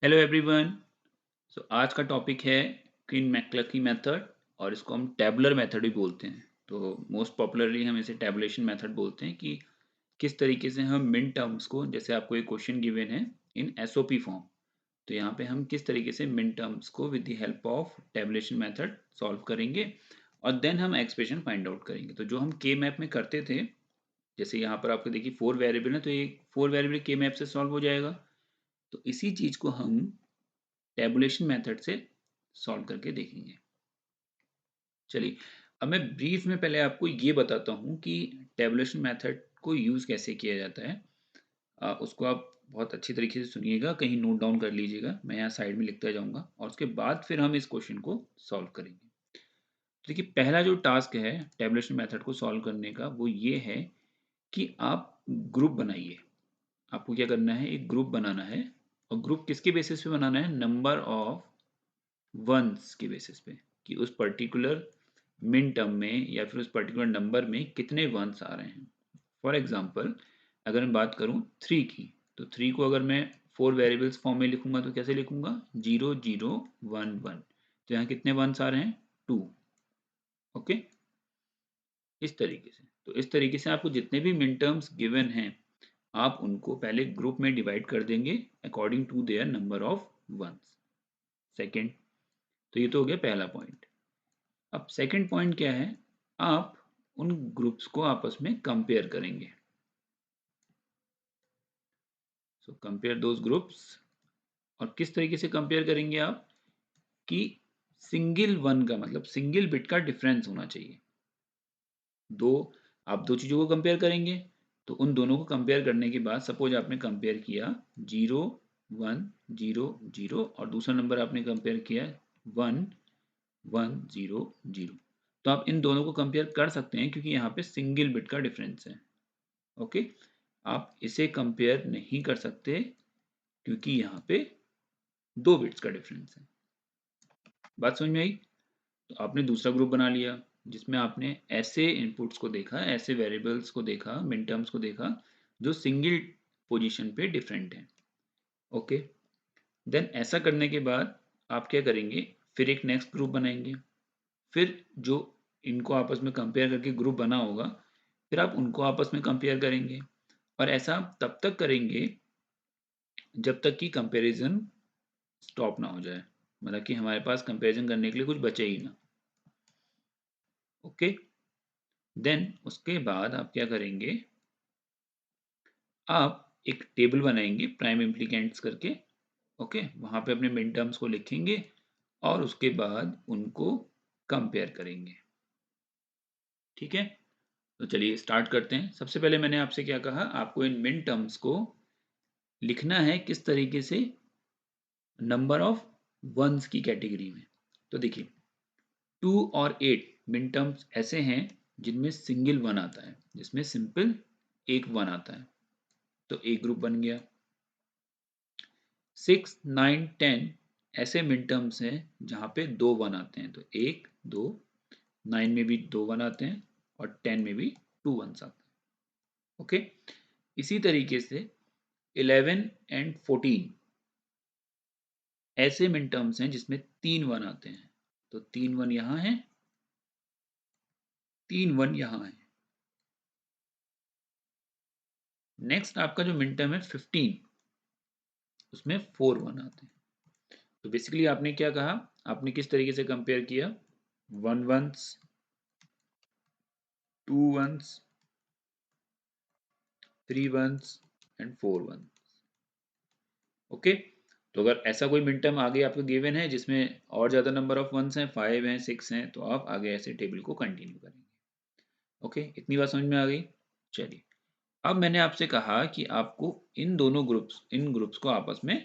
Hello everyone. आज का topic है क्वीन मैक्लकी मेथड और इसको हम टैबुलर मेथड भी बोलते हैं। तो मोस्ट पॉपुलरली हम इसे टैबुलेशन मेथड बोलते हैं कि किस तरीके से हम मिन टर्म्स को, जैसे आपको एक क्वेश्चन गिवन है इन एसओपी फॉर्म, तो यहाँ पे हम किस तरीके से मिन टर्म्स को with the help of tabulation method solve करेंगे और देन हम एक्सप्रेशन फाइंड आउट करेंगे। तो जो हम के मैप में करते थे, जैसे यहाँ पर आपको देखिए 4 वेरिएबल है, तो ये 4 वेरिएबल के मैप से सॉल्व हो जाएगा। तो इसी चीज को हम टैबुलेशन मेथड से सॉल्व करके देखेंगे। चलिए, अब मैं ब्रीफ में पहले आपको ये बताता हूँ कि टैबुलेशन मेथड को यूज़ कैसे किया जाता है। उसको आप बहुत अच्छी तरीके से सुनिएगा, कहीं नोट डाउन कर लीजिएगा, मैं यहाँ साइड में लिखता जाऊँगा और उसके बाद फिर हम इस क्वेश्चन को सॉल्व करेंगे। तो देखिए, पहला जो टास्क है टैबुलेशन मेथड को सॉल्व करने का वो ये है कि आप ग्रुप बनाइए। आपको क्या करना है, एक ग्रुप बनाना है। और ग्रुप किसके बेसिस पे बनाना है? नंबर ऑफ वंस के बेसिस पे, कि उस पर्टिकुलर मिन टर्म में या फिर उस पर्टिकुलर नंबर में कितने वंस आ रहे हैं। फॉर एग्जांपल, अगर मैं बात करूं 3 की, तो 3 को अगर मैं 4 वेरिएबल्स फॉर्म में लिखूंगा तो कैसे लिखूंगा? 0 0 1 1। तो यहाँ कितने वंस आ रहे हैं? 2। ओके, इस तरीके से। तो इस तरीके से आपको जितने भी मिन टर्म्स गिवन हैं, आप उनको पहले ग्रुप में डिवाइड कर देंगे according to their number of ones. Second, तो ये तो हो गया पहला पॉइंट। अब सेकंड पॉइंट क्या है? आप उन ग्रुप्स को आपस में कंपेयर करेंगे। So compare those groups. और किस तरीके से कंपेयर करेंगे आप? कि सिंगल वन का मतलब सिंगल बिट का डिफरेंस होना चाहिए। दो, आप दो चीजों को कंपेयर करेंगे, तो उन दोनों को कंपेयर करने के बाद सपोज आपने कंपेयर किया 0 1 0 0 और दूसरा नंबर आपने कंपेयर किया 1 1 0 0, तो आप इन दोनों को कंपेयर कर सकते हैं क्योंकि यहाँ पे सिंगल बिट का डिफरेंस है। ओके, आप इसे कंपेयर नहीं कर सकते क्योंकि यहाँ पे 2 बिट्स का डिफरेंस है। बात समझ में आई? तो आपने दूसरा ग्रुप बना लिया जिसमें आपने ऐसे इनपुट्स को देखा, ऐसे वेरिएबल्स को देखा, मिन टर्म्स को देखा जो सिंगल पोजीशन पे डिफरेंट हैं। ओके, देन ऐसा करने के बाद आप क्या करेंगे? फिर एक नेक्स्ट ग्रुप बनाएंगे। फिर जो इनको आपस में कंपेयर करके ग्रुप बना होगा, फिर आप उनको आपस में कंपेयर करेंगे। और ऐसा आप तब तक करेंगे जब तक कि कंपैरिजन स्टॉप ना हो जाए, मतलब कि हमारे पास कंपैरिजन करने के लिए कुछ बचे ही ना। ओके, देन उसके बाद आप क्या करेंगे? आप एक टेबल बनाएंगे प्राइम इम्प्लीकेंट्स करके। ओके, वहां पे अपने मिन टर्म्स को लिखेंगे और उसके बाद उनको कंपेयर करेंगे। ठीक है, तो चलिए स्टार्ट करते हैं। सबसे पहले मैंने आपसे क्या कहा? आपको इन मिन टर्म्स को लिखना है किस तरीके से? नंबर ऑफ वंस की कैटेगरी में। तो देखिए, 2 और 8 मिन टर्म्स ऐसे हैं जिनमें सिंगल वन आता है, जिसमें सिंपल एक वन आता है, तो एक ग्रुप बन गया। 6 9 10 ऐसे मिन टर्म्स हैं जहां पे दो वन आते हैं, तो एक दो। 9 में भी दो वन आते हैं और 10 में भी टू वंस आते हैं। ओके, इसी तरीके से 11 एंड 14 ऐसे मिन टर्म्स हैं जिसमें तीन वन आते हैं, तो तीन वन यहां है, तीन वन यहां है। नेक्स्ट आपका जो मिन टर्म है 15, उसमें फोर वन आते हैं। तो बेसिकली आपने क्या कहा? आपने किस तरीके से कंपेयर किया? One ones, two ones, three ones and four one. Okay, तो अगर ऐसा कोई मिन टर्म आगे आपको गिवन है जिसमें और ज्यादा नंबर ऑफ वंस हैं, 5 हैं, 6 हैं, तो आप आगे ऐसे टेबल को कंटिन्यू करेंगे। ओके, इतनी बात समझ में आ गई? चलिए, अब मैंने आपसे कहा कि आपको इन ग्रुप्स को आपस में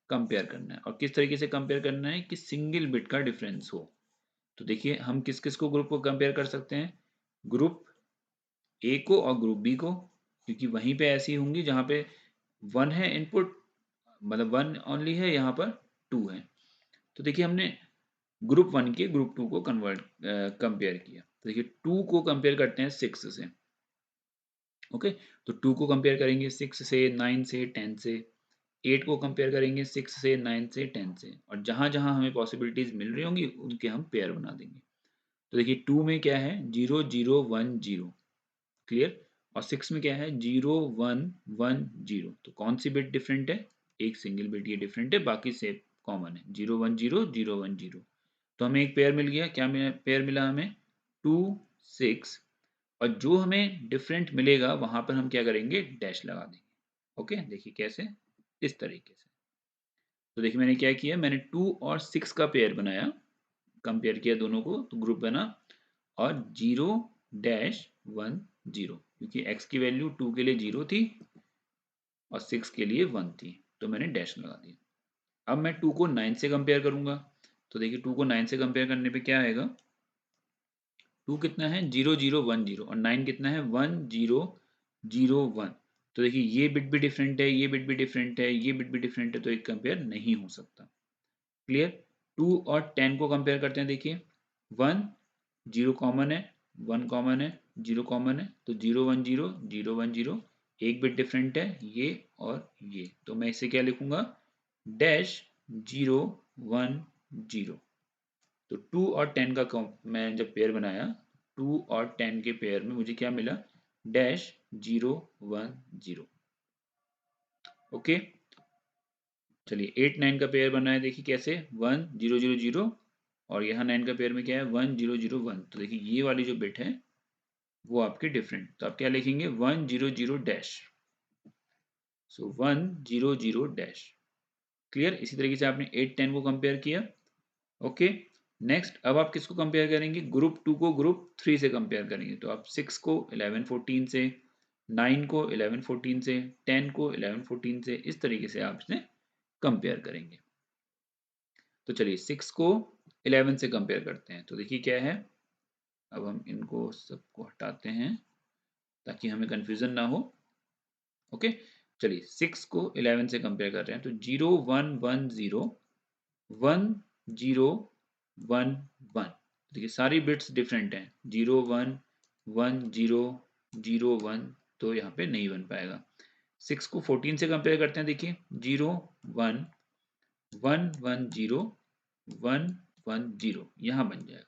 कंपेयर करना है। और किस तरीके से कंपेयर करना है? कि सिंगल बिट का डिफरेंस हो। तो देखिए, हम किस किस को ग्रुप को कंपेयर कर सकते हैं? ग्रुप ए को और ग्रुप बी को, क्योंकि वहीं पे ऐसी होंगी जहां पे वन है इनपुट, मतलब वन ओनली है, यहाँ पर टू है। तो देखिए, हमने ग्रुप वन के ग्रुप टू को कन्वर्ट कंपेयर किया। तो देखिए, टू को कंपेयर करते हैं सिक्स से। ओके, तो टू को कंपेयर करेंगे सिक्स से, नाइन से, टेन से। 8 को कंपेयर करेंगे 6 से, 9 से, 10 से, और जहाँ जहाँ हमें पॉसिबिलिटीज मिल रही होंगी उनके हम पेयर बना देंगे। तो देखिए 2 में क्या है 0 0 1 0, क्लियर, और 6 में क्या है 0 1 1 0। तो कौन सी बिट डिफरेंट है, एक सिंगल बिट ये डिफरेंट है, बाकी से कॉमन है 0 1 0 0 1 0। तो हमें एक पेयर मिल गया, क्या पेयर मिला हमें 2 6, और जो हमें डिफरेंट मिलेगा वहां पर हम क्या करेंगे डैश लगा देंगे। ओके, देखिए कैसे, इस तरीके से। तो देखिए मैंने क्या किया, मैंने 2 और 6 का पेयर बनाया, कंपेयर किया दोनों को, तो ग्रुप बना, और 0 डैश 1 0, क्योंकि x की वैल्यू 2 के लिए 0 थी और 6 के लिए 1 थी, तो मैंने डैश लगा दिया। अब मैं 2 को 9 से कंपेयर करूंगा, तो देखिए 2 को 9 से कंपेयर करने पे क्या आएगा, 2 कितना है 0 0 1 0, और 9 कितना है 1 0 0 1। तो देखिए ये बिट भी डिफरेंट है, ये बिट भी डिफरेंट है, ये बिट भी डिफरेंट है, तो एक कंपेयर नहीं हो सकता। क्लियर। 2 और 10 को कंपेयर करते हैं, देखिए 1 0 कॉमन है, 1 कॉमन है, 0 कॉमन है, तो 0 1 0 0 1 0, एक बिट डिफरेंट है ये और ये, तो मैं इसे क्या लिखूंगा डैश 0 1 0। तो 2 और 10 का मैं जब पेयर बनाया, 2 और 10 के पेयर में मुझे क्या मिला डैश 0 1 0। ओके, चलिए 8 9 का पेयर बना है, देखिए कैसे 1 0 0 0, और यहाँ 9 का पेयर में क्या है 1 0 0 1। तो देखिए ये वाली जो बिट है वो आपके डिफरेंट, तो आप क्या लिखेंगे 1 0 0 डैश, सो 1 0 0 डैश। क्लियर। इसी तरीके से आपने 8 10 को कंपेयर किया। ओके, नेक्स्ट अब आप किसको कंपेयर करेंगे, ग्रुप 2 को ग्रुप 3 से कंपेयर करेंगे। तो आप 6 को 11 14 से, 9 को 11 14 से, 10 को 11 14 से, इस तरीके से आप इसे कंपेयर करेंगे। तो चलिए 6 को 11 से कंपेयर करते हैं, तो देखिए क्या है, अब हम इनको सबको हटाते हैं ताकि हमें कंफ्यूजन ना हो। ओके, चलिए 6 को 11 से कंपेयर कर रहे हैं, तो 0 1 1 0 1 0 1 1। देखिए सारी बिट्स डिफरेंट हैं, 0 1 1 0 0 1, तो यहाँ पे नहीं बन पाएगा। 6 को 14 से कंपेयर करते हैं, देखिए 0 1 1 1 0 1 1 0, यहाँ बन जाएगा।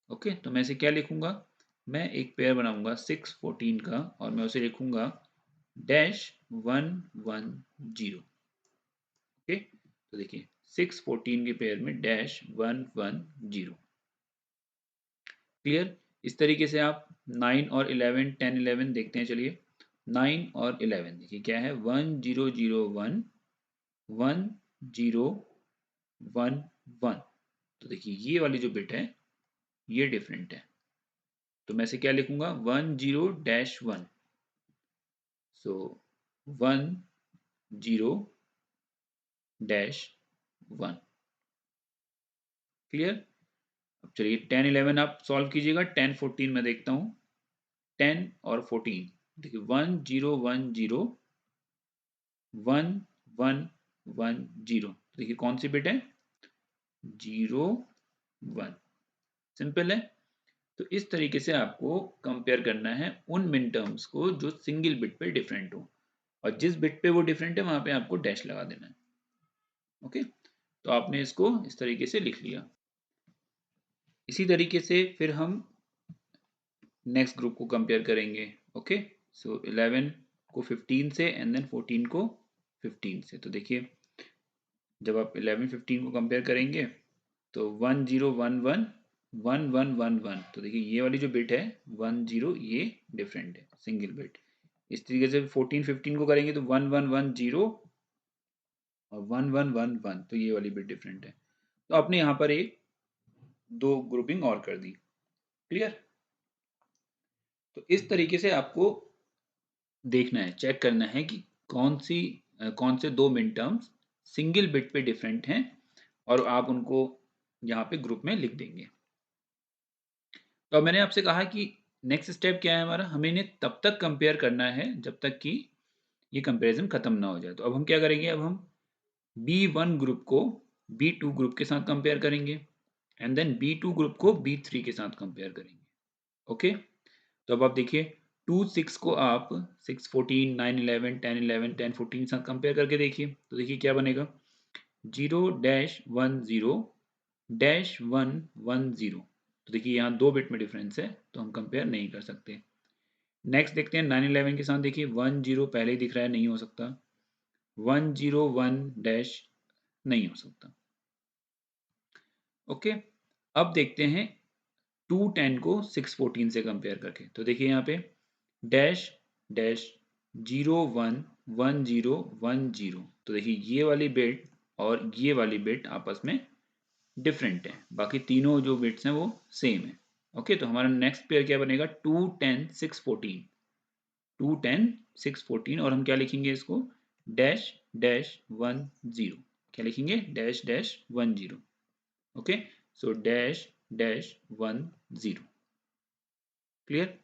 ओके, तो मैं इसे क्या लिखूंगा, मैं एक पेयर बनाऊंगा 6 14 का, और मैं उसे लिखूंगा डैश 1 1 0। ओके, तो देखिए 6 14 के पेयर में डैश 1 1 0। क्लियर। इस तरीके से आप 9 और 11 10 11 देखते हैं। चलिए 9 और 11 देखिए क्या है 1 0 0 1 1 0 1 1। तो देखिए ये वाली जो बिट है ये डिफरेंट है, तो मैं इसे क्या लिखूंगा 1 0 डैश 1, सो 1 0 डैश 1। क्लियर। अब चलिए 10 11 आप सॉल्व कीजिएगा, 10 14 में देखता हूँ, 10 और 14 देखिए 1 0 1 0 1 1 1 0। देखिए कौन सी बिट है 0 1, सिंपल है। तो इस तरीके से आपको कंपेयर करना है उन मिन टर्म्स को जो सिंगल बिट पे डिफरेंट हो, और जिस बिट पे वो डिफरेंट है वहां पे आपको डैश लगा देना है। ओके, तो आपने इसको इस तरीके से लिख लिया। इसी तरीके से फिर हम नेक्स्ट ग्रुप को कंपेयर करेंगे। ओके, सो 11 को 15 से एंड देन 14 को 15 से। तो देखिए जब आप 11 15 को कंपेयर करेंगे तो 1 0 1 1 1 1 1 1। तो देखिए ये वाली जो बिट है 1 0 ये डिफरेंट है, सिंगल बिट। इस तरीके से 14 15 को करेंगे तो 1 1 1 0 और 1 1 1 1, तो ये वाली बिट डिफरेंट है। तो आपने यहाँ पर एक दो ग्रुपिंग और कर दी। क्लियर। तो इस तरीके से आपको देखना है, चेक करना है कि कौन से दो मिन टर्म्स सिंगल बिट पे डिफरेंट हैं, और आप उनको यहाँ पे ग्रुप में लिख देंगे। तो अब मैंने आपसे कहा कि नेक्स्ट स्टेप क्या है हमारा, हमें इन्हें तब तक कंपेयर करना है जब तक कि ये कंपैरिजन खत्म ना हो जाए। तो अब हम क्या करेंगे, अब हम B1 ग्रुप को B2 ग्रुप के साथ कंपेयर करेंगे, एंड देन B2 ग्रुप को B3 के साथ कंपेयर करेंगे। ओके, तो अब आप देखिए टू सिक्स को आप 6 14 9 11 10 11 10 14 के साथ कंपेयर करके देखिए, तो देखिए क्या बनेगा, 0-10 -1 1 0। तो देखिए यहाँ 2 बिट में डिफरेंस है, तो हम कंपेयर नहीं कर सकते। नेक्स्ट देखते हैं 9 11 के साथ, देखिए 1 0 पहले ही दिख रहा है, नहीं हो सकता। 1 0 1 डैश नहीं हो सकता। ओके, अब देखते हैं 2 10 को 6 14 से कंपेयर करके, तो देखिए यहाँ पे डैश डैश 0 1 1 0 1 0। तो देखिए ये वाली बिट और ये वाली बिट आपस में डिफरेंट है, बाकी तीनों जो बिट्स हैं वो सेम है। ओके, तो हमारा नेक्स्ट पेयर क्या बनेगा, 2 10 6 14। 2 10 6 14 और हम क्या लिखेंगे इसको, डैश डैश 1 0। क्या लिखेंगे, dash dash 1 0। Okay, so dash dash 1 0। Clear.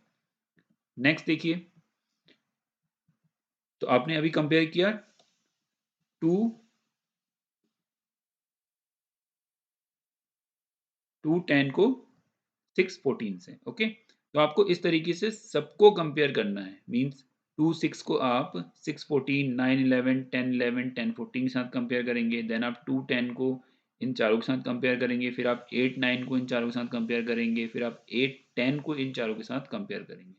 Next देखिए, तो आपने अभी कंपेयर किया 2 10 को 6 14 से। ओके, तो आपको इस तरीके से सबको कंपेयर करना है, मींस 2 6 को आप 6 14 9 11 10 11 10 14 के साथ कंपेयर करेंगे, देन आप 2 10 को इन चारों के साथ कंपेयर करेंगे, फिर आप 8 9 को इन चारों के साथ कंपेयर करेंगे, फिर आप 8 10 को इन चारों के साथ कंपेयर करेंगे।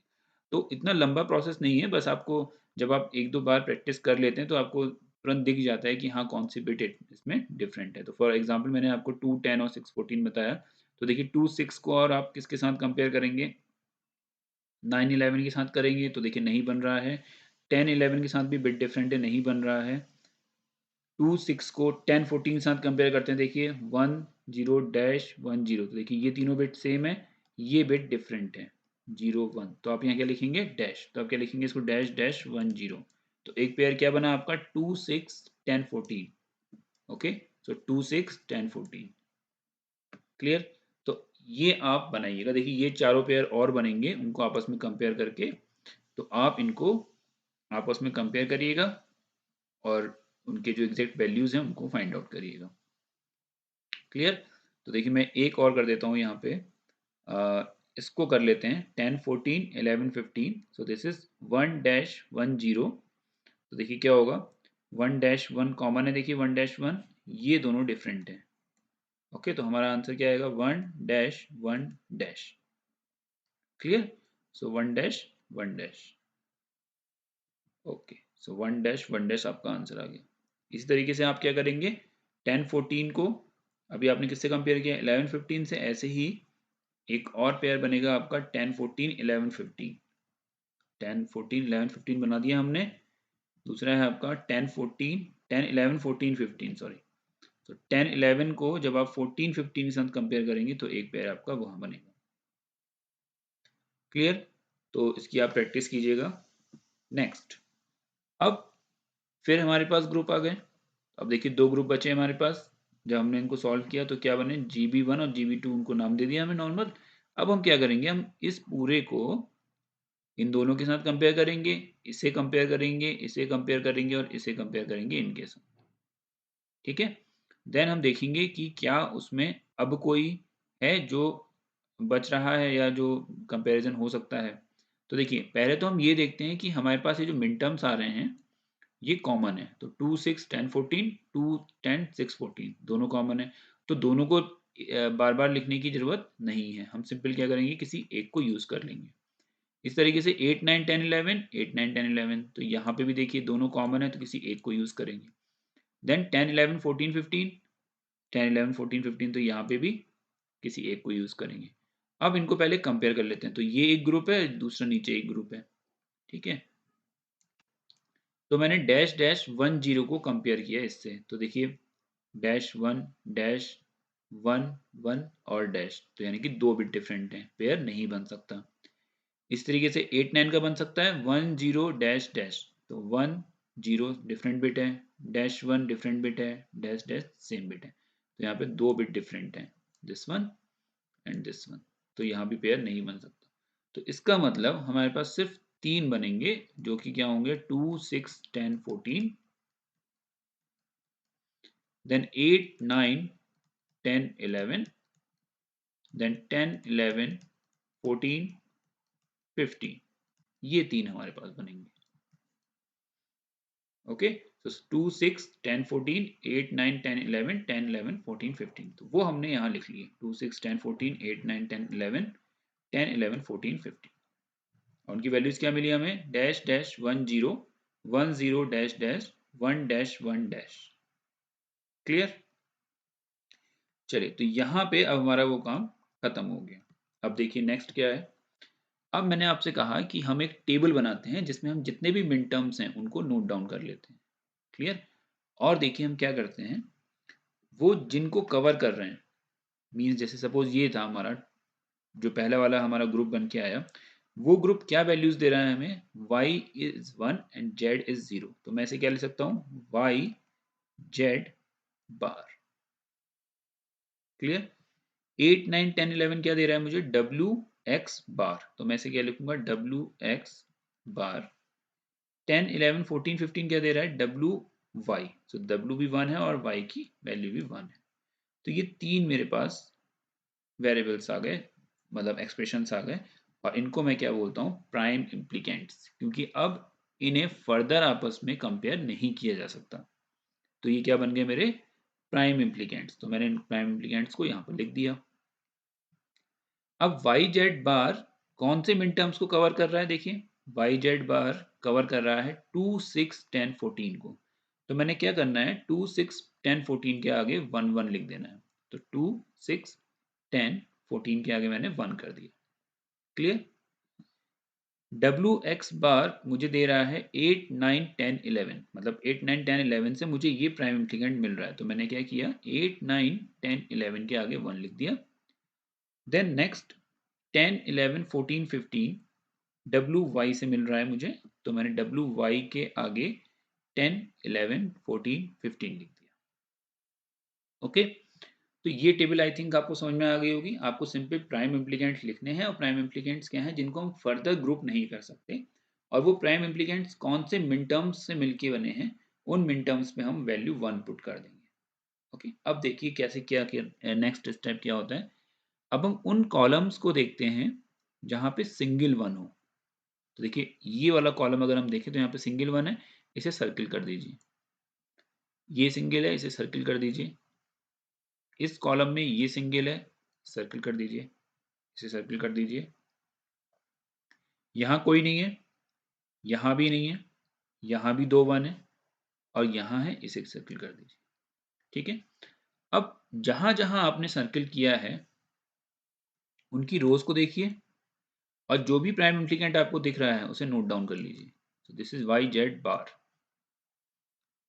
तो इतना लंबा प्रोसेस नहीं है, बस आपको जब आप एक दो बार प्रैक्टिस कर लेते हैं तो आपको तुरंत दिख जाता है कि हाँ कौन सी बिट इसमें डिफरेंट है। तो फॉर एग्जांपल मैंने आपको 2 10 और 6 14 बताया, तो देखिए 2 6 को और आप किसके साथ कंपेयर करेंगे, 9 11 के साथ करेंगे, तो देखिए नहीं बन रहा है। 10 11 के साथ भी बिट डिफरेंट है, नहीं बन रहा है। 2 6 को 10 14 के साथ कंपेयर करते हैं, देखिए 1 0 डैश 1 0। तो देखिए ये तीनों बिट सेम है, ये बिट डिफरेंट है 0 1। तो आप यहाँ क्या लिखेंगे, डैश। तो आप क्या लिखेंगे इसको, डैश डैश 1 0। तो एक पेयर क्या बना आपका, 2 6 10 14। ओके, सो 2 6 10 14। क्लियर। तो ये आप बनाइएगा, देखिए ये चारों पेयर और बनेंगे, उनको आपस में कंपेयर करके। तो आप इनको आपस में कंपेयर करिएगा और उनके जो एग्जैक्ट वैल्यूज हैं उनको फाइंड आउट करिएगा। क्लियर। तो देखिए मैं एक और कर देता हूँ यहाँ पे, इसको कर लेते हैं 10 14 11 15। So this is 1 dash 1 0। तो देखिए क्या होगा, 1 डैश 1 कॉमन है, देखिए 1 डैश 1, ये दोनों डिफरेंट है। ओके, तो हमारा आंसर क्या आएगा, 1 डैश 1 डैश। क्लियर। सो 1 डैश 1 डैश। ओके, सो 1 डैश 1 डैश आपका आंसर आ गया। इसी तरीके से आप क्या करेंगे, 10 14 को अभी आपने किससे कंपेयर किया, 11 15 से, ऐसे ही एक और पेयर बनेगा आपका 10 14 11 15। 10 14 11 15 बना दिया हमने। दूसरा है आपका 10 14 10 11 14 15, सॉरी। तो 10 11 को जब आप 14 15 के साथ कंपेयर करेंगे तो एक पेयर आपका वहां बनेगा। क्लियर। तो इसकी आप प्रैक्टिस कीजिएगा। नेक्स्ट, अब फिर हमारे पास ग्रुप आ गए। अब देखिए दो ग्रुप बचे हमारे पास। जब हमने इनको सॉल्व किया तो क्या बने, GB1 और GB2, उनको नाम दे दिया हमें नॉर्मल। अब हम क्या करेंगे, हम इस पूरे को इन दोनों के साथ कंपेयर करेंगे, इसे कंपेयर करेंगे, इसे कंपेयर करेंगे और इसे कंपेयर करेंगे इनके साथ। ठीक है। देन हम देखेंगे कि क्या उसमें अब कोई है जो बच रहा है या जो कंपैरिजन हो सकता है। तो देखिए पहले तो हम ये देखते हैं कि हमारे पास ये जो मिड टर्म्स आ रहे हैं ये कॉमन है। तो 2 6 10 14, 2 10 6 14 दोनों कॉमन है। तो दोनों को बार बार लिखने की जरूरत नहीं है, हम सिंपल क्या करेंगे, किसी एक को यूज कर लेंगे। इस तरीके से 8 9 10 11, 8 9 10 11, तो यहाँ पे भी देखिए दोनों कॉमन है तो किसी एक को यूज करेंगे। देन 10 11 14 15, 10 11 14 15, तो यहाँ पे भी किसी एक को यूज करेंगे। अब इनको पहले कंपेयर कर लेते हैं। तो ये एक ग्रुप है, दूसरा नीचे एक ग्रुप है। ठीक है, तो मैंने डैश डैश 1 0 को कंपेयर किया इससे। तो देखिए डैश 1 डैश 1 1 और डैश, तो यानी कि दो बिट डिफरेंट हैं, पेयर नहीं बन सकता। इस तरीके से 8 9 का बन सकता है 1 0 डैश डैश। तो 1 0 डिफरेंट बिट है, डैश 1 डिफरेंट बिट है, डैश डैश सेम बिट है। तो यहाँ पे दो बिट डिफरेंट हैं, this one and this one. तो यहाँ भी पेयर नहीं बन सकता। तो इसका मतलब हमारे पास सिर्फ तीन बनेंगे, जो कि क्या होंगे, 2 6 10 14, देन 8 9 10 11, देन 10 11 14 15। ये 3 हमारे पास बनेंगे। ओके, तो 2 6 10 14 8 9 10 11 10 11 14 15, तो वो हमने यहाँ लिख लिए 2 6 10 14 8 9 10 11 10 11 14 15। और उनकी वैल्यूज क्या मिली हमें, dash dash 1 0 1 0 dash dash 1 dash 1 dash. Clear? चलिए, तो यहाँ पे अब हमारा वो काम खत्म हो गया। अब देखिए नेक्स्ट क्या है। अब मैंने आपसे कहा कि हम एक टेबल बनाते हैं जिसमें हम जितने भी मिन टर्म्स हैं उनको नोट डाउन कर लेते हैं। क्लियर? और देखिए हम क्या करते हैं, वो जिनको कवर कर रहे हैं, मीन्स जैसे सपोज ये था हमारा जो पहला वाला हमारा ग्रुप बन के आया, वो ग्रुप क्या वैल्यूज दे रहा है हमें, y is 1 and z is 0। तो मैं इसे क्या लिख सकता हूँ, y z बार। क्लियर? 8 9 10 11 क्या दे रहा है मुझे, w x बार। तो मैं इसे क्या लिखूंगा, w x बार। 10 11 14 15 क्या दे रहा है, w y। सो w भी 1 है और y की वैल्यू भी 1 है। तो ये तीन मेरे पास वेरिएबल्स आ गए, मतलब एक्सप्रेशंस आ गए। और इनको मैं क्या बोलता हूँ, प्राइम इम्प्लीकेंट्स, क्योंकि अब इन्हें फर्दर आपस में कंपेयर नहीं किया जा सकता। तो ये क्या बन गए मेरे प्राइम इम्प्लीकेंट्स। तो मैंने इन प्राइम इम्प्लीकेंट्स को यहाँ पर लिख दिया। अब वाई जेड बार कौन से मिन टर्म्स को कवर कर रहा है, देखिए वाई जेड बार कवर कर रहा है 2 6 10 14 को। तो मैंने क्या करना है, 2 6 10 14 के आगे 1 1 लिख देना है। तो 2 6 10 14 के आगे मैंने 1 कर दिया। क्लियर? डब्ल्यू एक्स बार मुझे दे रहा है 8 9 10 11, मतलब 8 9 10 11 से मुझे ये प्राइम इम्प्लीकेंट मिल रहा है। तो मैंने क्या किया, 8 9 10 11 के आगे 1 लिख दिया। देन नेक्स्ट 10 11 14 15 डब्ल्यू वाई से मिल रहा है मुझे। तो मैंने डब्ल्यू वाई के आगे 10 11 14 15 लिख दिया। ओके, तो ये टेबल आई थिंक आपको समझ में आ गई होगी। आपको सिंपल प्राइम इम्प्लीकेंट्स लिखने हैं, और प्राइम इम्प्लीकेंट्स क्या हैं जिनको हम फर्दर ग्रुप नहीं कर सकते, और वो प्राइम इम्प्लीकेंट्स कौन से मिन टर्म्स से मिलके बने हैं, उन मिन टर्म्स में हम वैल्यू 1 पुट कर देंगे। ओके, अब देखिए कैसे क्या नेक्स्ट स्टेप क्या होता है। अब हम उन कॉलम्स को देखते हैं जहाँ पे सिंगल 1 हो। तो देखिए ये वाला कॉलम अगर हम देखें तो यहाँ पे सिंगल 1 है, इसे सर्किल कर दीजिए। ये सिंगल है, इसे सर्किल कर दीजिए। इस कॉलम में ये सिंगल है, सर्किल कर दीजिए, इसे सर्किल कर दीजिए। यहाँ कोई नहीं है, यहाँ भी नहीं है, यहाँ भी 2 1 है, और यहाँ है, इसे सर्किल कर दीजिए। ठीक है, अब जहां जहां आपने सर्किल किया है उनकी रोज को देखिए, और जो भी प्राइम इम्प्लीकेंट आपको दिख रहा है उसे नोट डाउन कर लीजिए। तो this is Y Z bar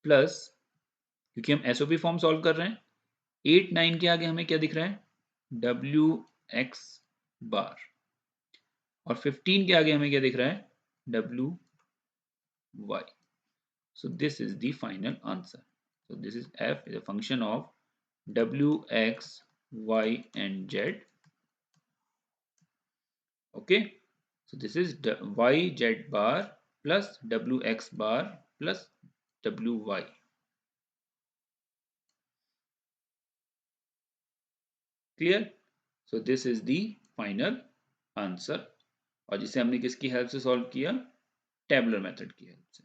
plus, क्योंकि हम एसओपी फॉर्म सॉल्व कर रहे हैं, 8 9 के आगे हमें क्या दिख रहा है, डब्ल्यू एक्स बार, और 15 के आगे हमें क्या दिख रहा है, W Y. So this is the final answer. So this is f is a function of w, x, y and z. Okay. So this is y z bar plus w x bar plus w y. Clear? So this is the final answer. और जिसे हमने किसकी help से solve किया, tabular method की help से।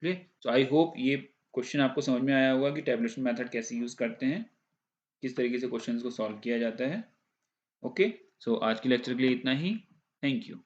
Clear? So I hope ये question आपको समझ में आया होगा कि टेबुलेशन मेथड कैसे यूज करते हैं, किस तरीके से क्वेश्चंस को सॉल्व किया जाता है। ओके, सो आज के लेक्चर के लिए इतना ही। Thank you.